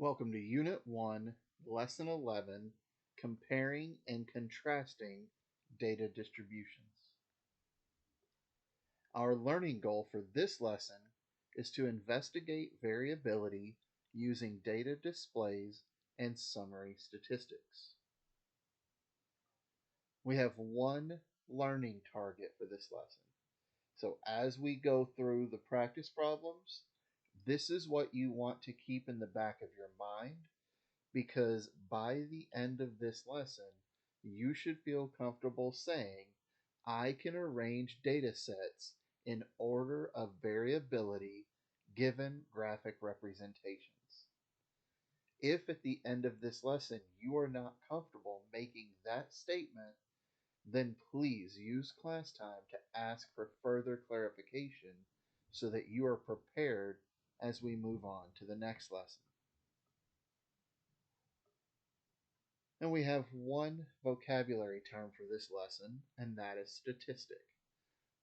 Welcome to Unit 1, Lesson 11, Comparing and Contrasting Data Distributions. Our learning goal for this lesson is to investigate variability using data displays and summary statistics. We have one learning target for this lesson. So as we go through the practice problems, this is what you want to keep in the back of your mind, because by the end of this lesson, you should feel comfortable saying, I can arrange data sets in order of variability given graphic representations. If at the end of this lesson you are not comfortable making that statement, then please use class time to ask for further clarification so that you are prepared as we move on to the next lesson. And we have one vocabulary term for this lesson, and that is statistic,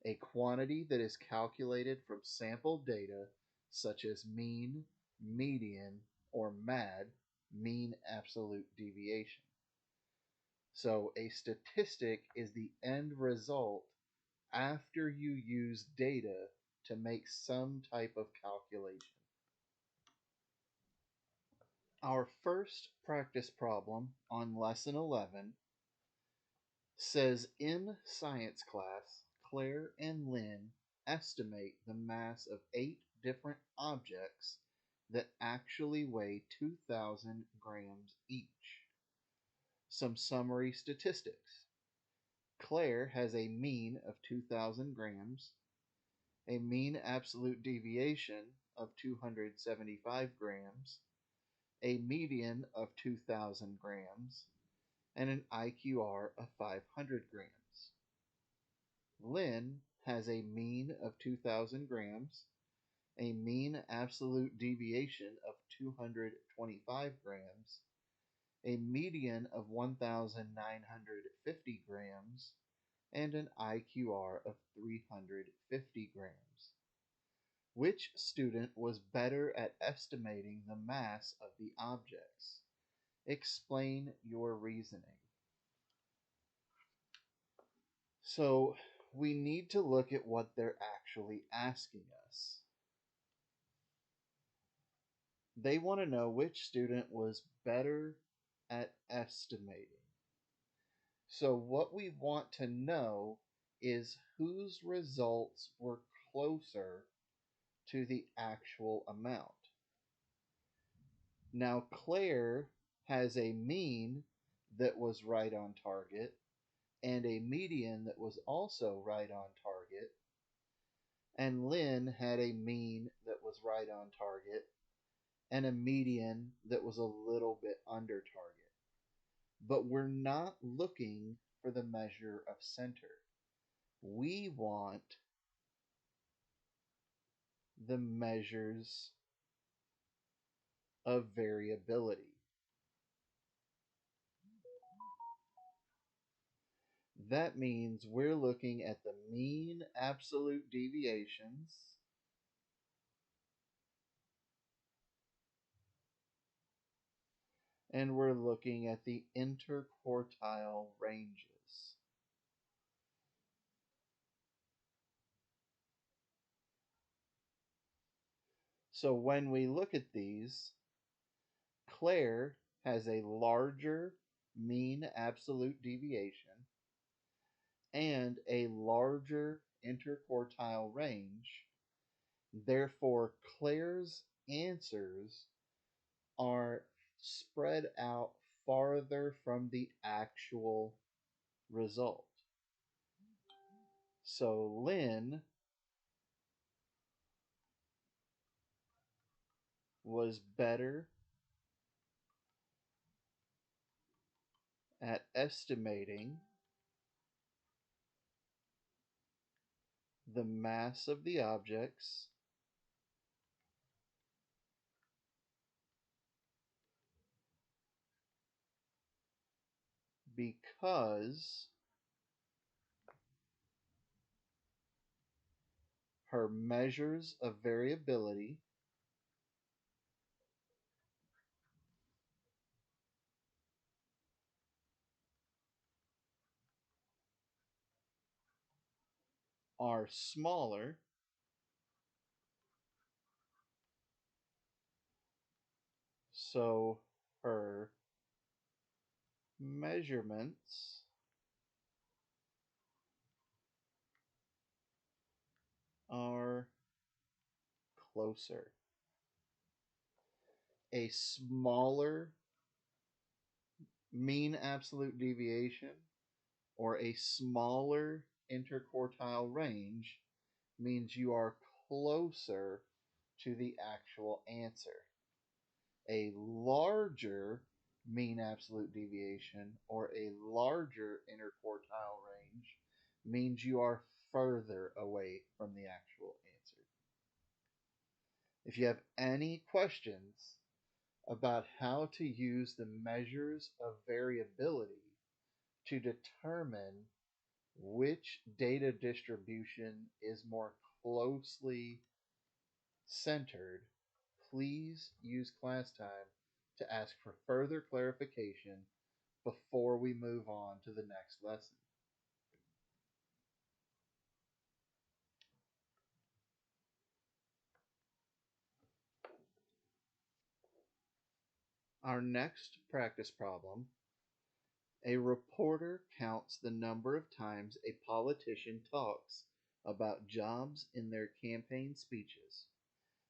a quantity that is calculated from sample data such as mean, median, or MAD, mean absolute deviation. So a statistic is the end result after you use data to make some type of calculation. Our first practice problem on Lesson 11 says in science class, Claire and Lynn estimate the mass of 8 different objects that actually weigh 2,000 grams each. Some summary statistics. Claire has a mean of 2,000 grams, a mean absolute deviation of 275 grams, a median of 2,000 grams, and an IQR of 500 grams. Lynn has a mean of 2,000 grams, a mean absolute deviation of 225 grams, a median of 1,950 grams, and an IQR of 350 grams. Which student was better at estimating the mass of the objects? Explain your reasoning. So we need to look at what they're actually asking us. They want to know which student was better at estimating. So what we want to know is whose results were closer to the actual amount. Now Claire has a mean that was right on target and a median that was also right on target, and Lynn had a mean that was right on target and a median that was a little bit under target. But we're not looking for the measure of center. We want the measures of variability. That means we're looking at the mean absolute deviations and we're looking at the interquartile ranges. So when we look at these, Claire has a larger mean absolute deviation and a larger interquartile range. Therefore, Claire's answers are spread out farther from the actual result. So Lynn was better at estimating the mass of the objects because her measures of variability are smaller, so her measurements are closer. A smaller mean absolute deviation or a smaller interquartile range means you are closer to the actual answer. A larger mean absolute deviation or a larger interquartile range means you are further away from the actual answer. If you have any questions about how to use the measures of variability to determine which data distribution is more closely centered, please use class time to ask for further clarification before we move on to the next lesson. Our next practice problem: a reporter counts the number of times a politician talks about jobs in their campaign speeches.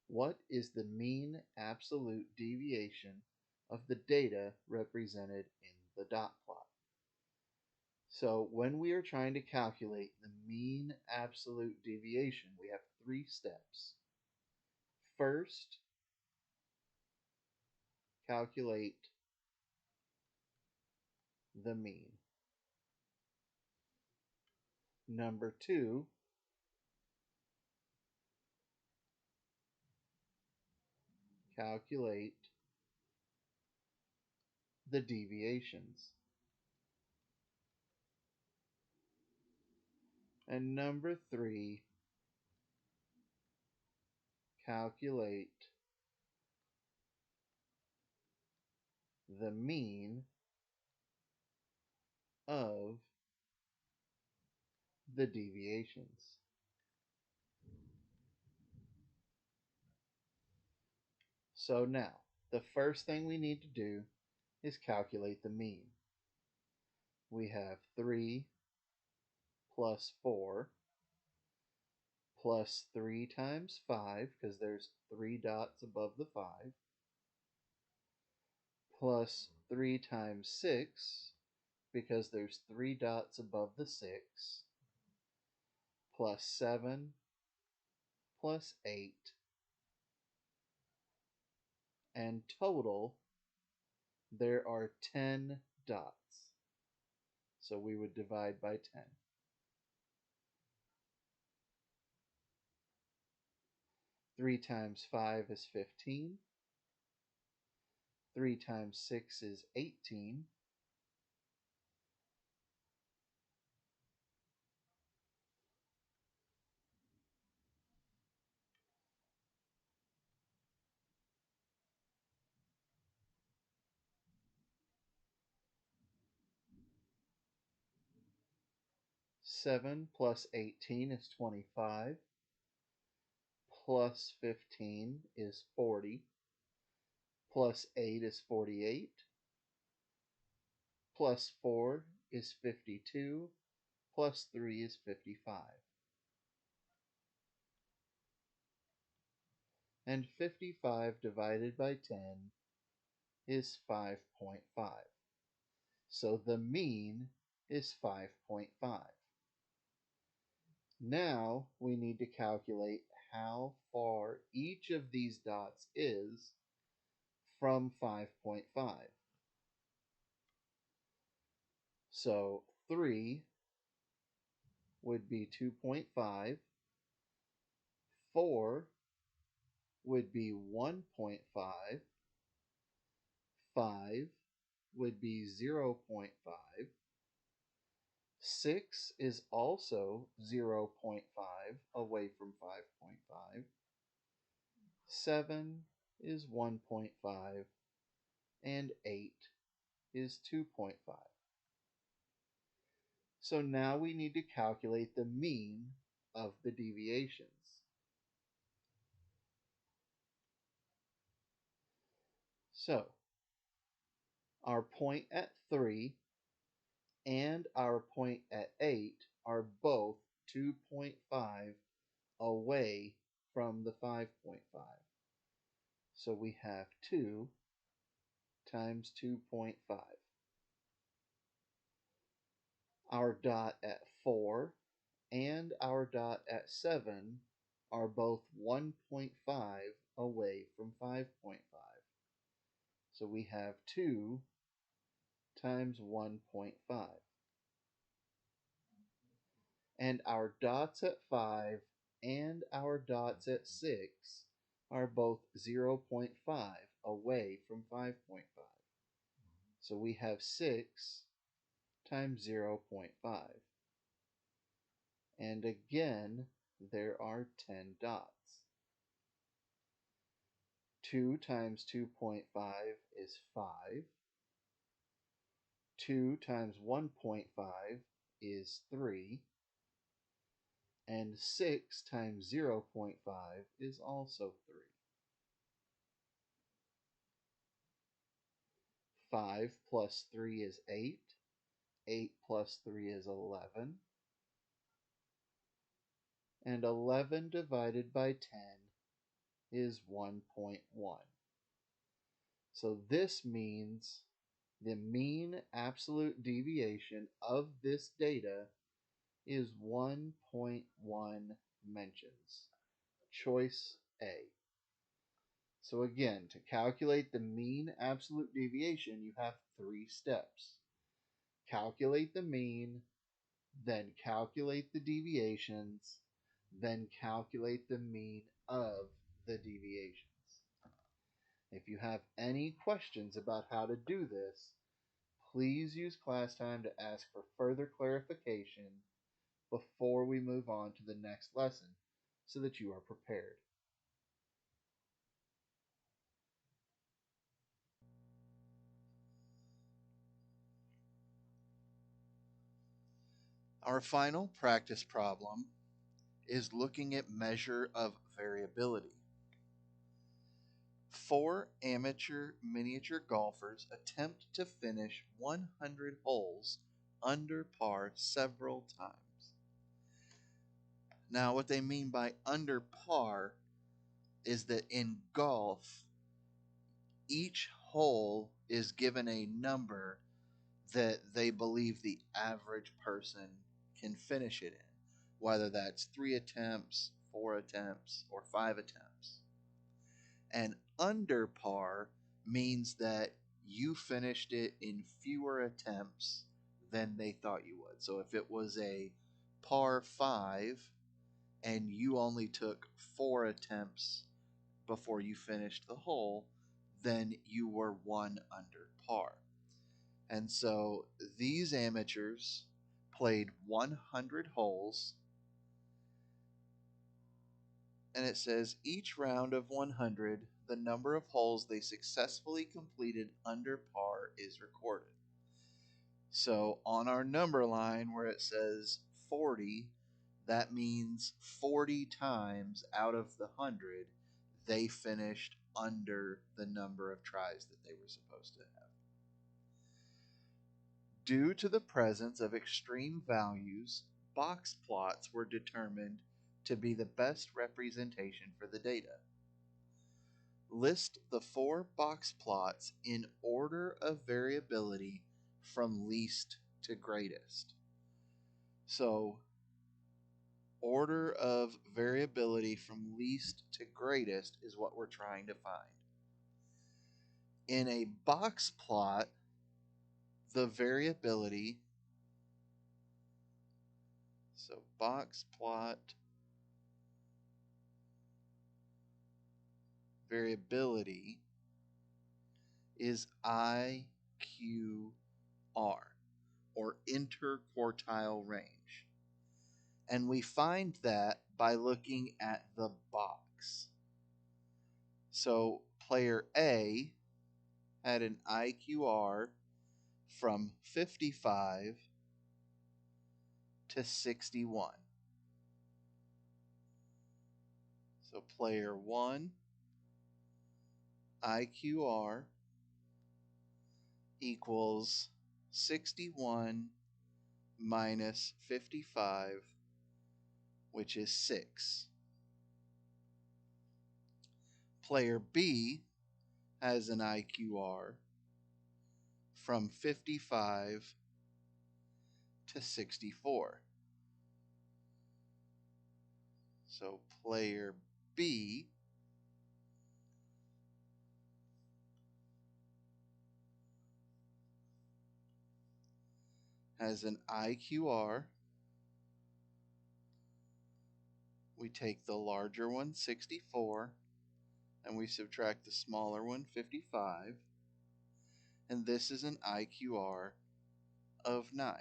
What is the mean absolute deviation of the data represented in the dot plot? So when we are trying to calculate the mean absolute deviation, we have three steps. First, calculate the mean. Number two, calculate the deviations. And number three, calculate the mean of the deviations. So now, the first thing we need to do is calculate the mean. We have 3 plus 4 plus 3 times 5, because there's 3 dots above the 5, plus 3 times 6, because there's 3 dots above the 6, plus 7, plus 8, and total there are 10 dots. So we would divide by 10. 3 times 5 is 15. 3 times 6 is 18. 7 plus 18 is 25. Plus 15 is 40. Plus 8 is 48. Plus 4 is 52. Plus 3 is 55. And 55 divided by 10 is 5.5. So the mean is 5.5. Now we need to calculate how far each of these dots is from 5.5. So 3 would be 2.5, 4 would be 1.5, 5 would be 0.5, 6 is also 0.5 away from 5.5, 7 is 1.5, and 8 is 2.5. So now we need to calculate the mean of the deviations. So, our point at 3 and our point at 8 are both 2.5 away from the 5.5. So we have 2 times 2.5. Our dot at 4 and our dot at 7 are both 1.5 away from 5.5. So we have 2 times 1.5. And our dots at 5 and our dots at 6 are both 0.5 away from 5.5. So we have 6 times 0.5. And again, there are 10 dots. 2 times 2.5 is 5. 2 times 1.5 is 3. And 6 times 0.5 is also 3. 5 plus 3 is 8. 8 plus 3 is 11. And 11 divided by 10 is 1.1. So this means the mean absolute deviation of this data is 1.1 mentions. Choice A. So again, to calculate the mean absolute deviation, you have 3 steps. Calculate the mean, then calculate the deviations, then calculate the mean of the deviations. If you have any questions about how to do this, please use class time to ask for further clarification before we move on to the next lesson so that you are prepared. Our final practice problem is looking at measure of variability. 4 amateur miniature golfers attempt to finish 100 holes under par several times. Now, what they mean by under par is that in golf, each hole is given a number that they believe the average person can finish it in, whether that's 3 attempts, 4 attempts, or 5 attempts. And under par means that you finished it in fewer attempts than they thought you would. So if it was a par 5 and you only took 4 attempts before you finished the hole, then you were 1 under par. And so these amateurs played 100 holes, and it says each round of 100, the number of holes they successfully completed under par is recorded. So on our number line where it says 40, that means 40 times out of the 100 they finished under the number of tries that they were supposed to have. Due to the presence of extreme values, box plots were determined to be the best representation for the data. List the 4 box plots in order of variability from least to greatest. So, order of variability from least to greatest is what we're trying to find. In a box plot, the variability, so box plot variability is IQR, or interquartile range. And we find that by looking at the box. So player A had an IQR from 55 to 61. So player 1, IQR equals 61 minus 55, which is 6. Player B has an IQR from 55 to 64. So player B has an IQR. We take the larger one, 64, and we subtract the smaller one, 55. And this is an IQR of 9.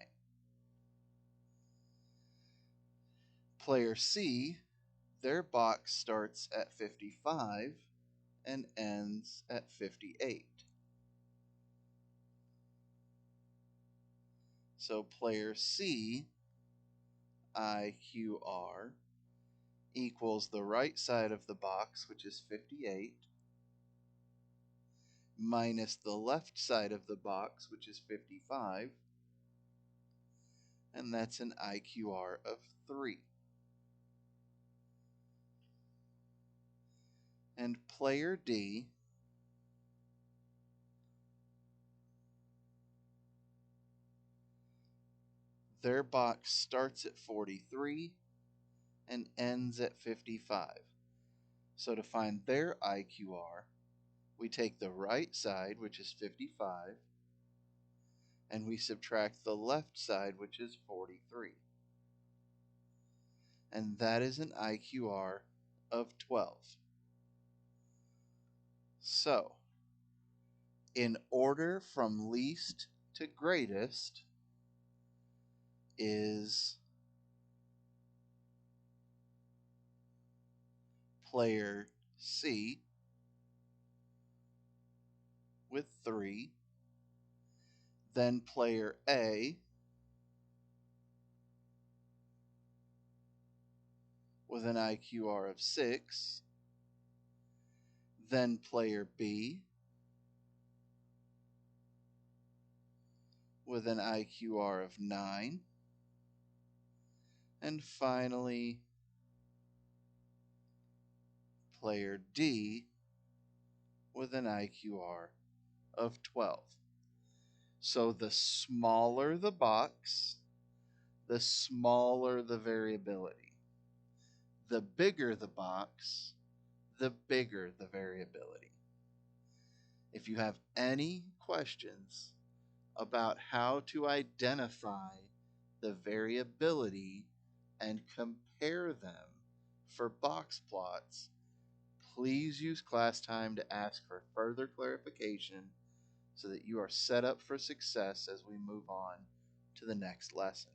Player C, their box starts at 55 and ends at 58. So player C, IQR, equals the right side of the box, which is 58, minus the left side of the box, which is 55, and that's an IQR of 3. And player D their box starts at 43 and ends at 55. So to find their IQR, we take the right side, which is 55, and we subtract the left side, which is 43. And that is an IQR of 12. So, in order from least to greatest is player C with 3, then player A with an IQR of 6, then player B with an IQR of 9, and finally player D with an IQR of 12. So the smaller the box, the smaller the variability. The bigger the box, the bigger the variability. If you have any questions about how to identify the variability and compare them for box plots, please use class time to ask for further clarification so that you are set up for success as we move on to the next lesson.